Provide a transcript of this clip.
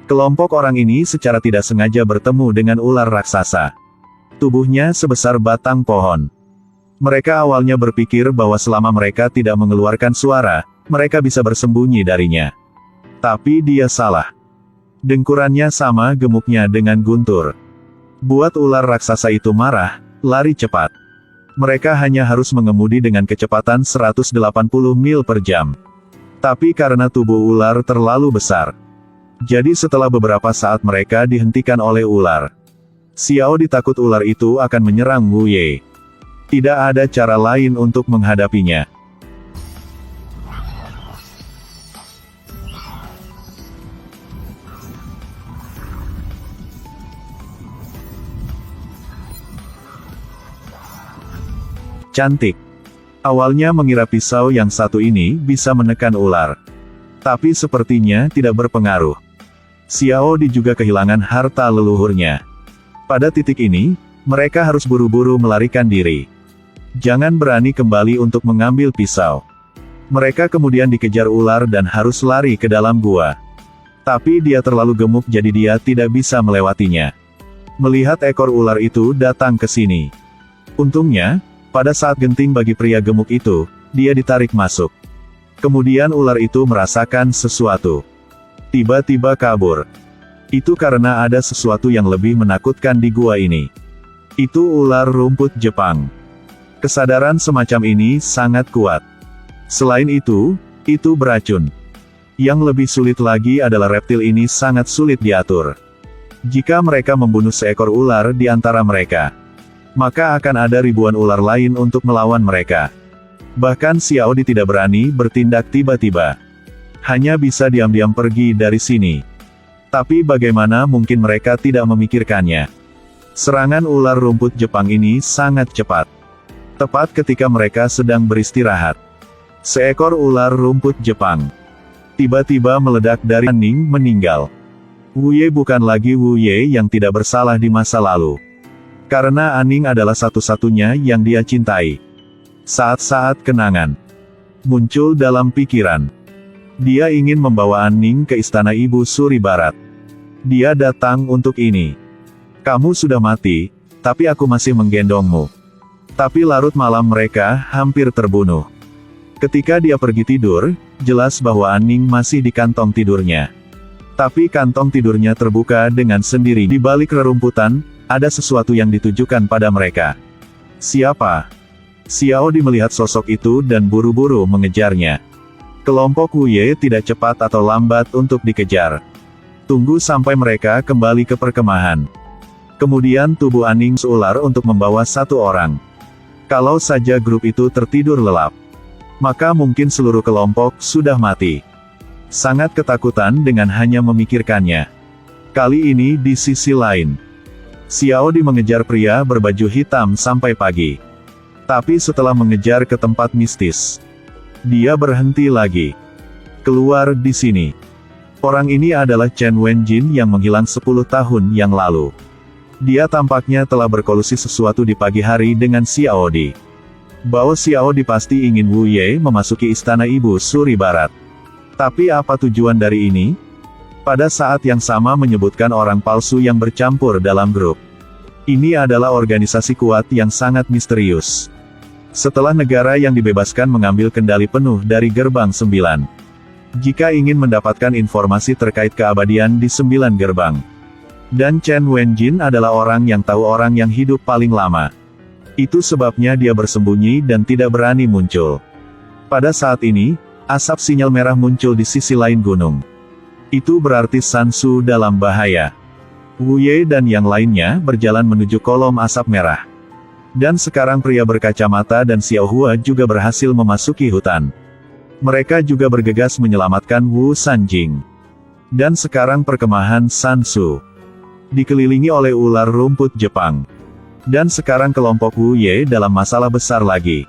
Kelompok orang ini secara tidak sengaja bertemu dengan ular raksasa. Tubuhnya sebesar batang pohon. Mereka awalnya berpikir bahwa selama mereka tidak mengeluarkan suara, mereka bisa bersembunyi darinya. Tapi dia salah. Dengkurannya sama gemuknya dengan guntur. Buat ular raksasa itu marah, lari cepat. Mereka hanya harus mengemudi dengan kecepatan 180 mil per jam. Tapi karena tubuh ular terlalu besar, jadi setelah beberapa saat mereka dihentikan oleh ular. Xiao ditakut ular itu akan menyerang Wu Ye. Tidak ada cara lain untuk menghadapinya. Cantik. Awalnya mengira pisau yang satu ini bisa menekan ular. Tapi sepertinya tidak berpengaruh. Xiao Di juga kehilangan harta leluhurnya. Pada titik ini, mereka harus buru-buru melarikan diri. Jangan berani kembali untuk mengambil pisau. Mereka kemudian dikejar ular dan harus lari ke dalam gua. Tapi dia terlalu gemuk jadi dia tidak bisa melewatinya. Melihat ekor ular itu datang ke sini. Untungnya, pada saat genting bagi pria gemuk itu, dia ditarik masuk. Kemudian ular itu merasakan sesuatu. Tiba-tiba kabur. Itu karena ada sesuatu yang lebih menakutkan di gua ini. Itu ular rumput Jepang. Kesadaran semacam ini sangat kuat. Selain itu beracun. Yang lebih sulit lagi adalah reptil ini sangat sulit diatur. Jika mereka membunuh seekor ular di antara mereka, maka akan ada ribuan ular lain untuk melawan mereka. Bahkan Xiao Di tidak berani bertindak tiba-tiba. Hanya bisa diam-diam pergi dari sini. Tapi bagaimana mungkin mereka tidak memikirkannya? Serangan ular rumput Jepang ini sangat cepat. Tepat ketika mereka sedang beristirahat, seekor ular rumput Jepang tiba-tiba meledak dari Aning meninggal. Wu Ye bukan lagi Wu Ye yang tidak bersalah di masa lalu. Karena Aning adalah satu-satunya yang dia cintai. Saat-saat kenangan muncul dalam pikiran. Dia ingin membawa Aning ke istana Ibu Suri Barat. Dia datang untuk ini. Kamu sudah mati, tapi aku masih menggendongmu. Tapi larut malam mereka hampir terbunuh. Ketika dia pergi tidur, jelas bahwa Aning masih di kantong tidurnya. Tapi kantong tidurnya terbuka dengan sendiri. Di balik rerumputan, ada sesuatu yang ditujukan pada mereka. Siapa? Xiao Di melihat sosok itu dan buru-buru mengejarnya. Kelompok Wu Ye tidak cepat atau lambat untuk dikejar. Tunggu sampai mereka kembali ke perkemahan. Kemudian tubuh Aning ular untuk membawa satu orang. Kalau saja grup itu tertidur lelap, maka mungkin seluruh kelompok sudah mati. Sangat ketakutan dengan hanya memikirkannya. Kali ini di sisi lain, Xiao Di mengejar pria berbaju hitam sampai pagi. Tapi setelah mengejar ke tempat mistis, dia berhenti lagi. Keluar di sini. Orang ini adalah Chen Wenjin yang menghilang 10 tahun yang lalu. Dia tampaknya telah berkolusi sesuatu di pagi hari dengan Xiao Di. Bahwa Xiao Di pasti ingin Wu Ye memasuki istana Ibu Suri Barat. Tapi apa tujuan dari ini? Pada saat yang sama menyebutkan orang palsu yang bercampur dalam grup. Ini adalah organisasi kuat yang sangat misterius. Setelah negara yang dibebaskan mengambil kendali penuh dari Gerbang 9. Jika ingin mendapatkan informasi terkait keabadian di 9 gerbang. Dan Chen Wenjin adalah orang yang tahu orang yang hidup paling lama. Itu sebabnya dia bersembunyi dan tidak berani muncul. Pada saat ini, asap sinyal merah muncul di sisi lain gunung. Itu berarti Sansu dalam bahaya. Wu Ye dan yang lainnya berjalan menuju kolom asap merah. Dan sekarang pria berkacamata dan Xiao Hua juga berhasil memasuki hutan. Mereka juga bergegas menyelamatkan Wu Sanjing. Dan sekarang perkemahan Sansu dikelilingi oleh ular rumput Jepang. Dan sekarang kelompok Wu Ye dalam masalah besar lagi.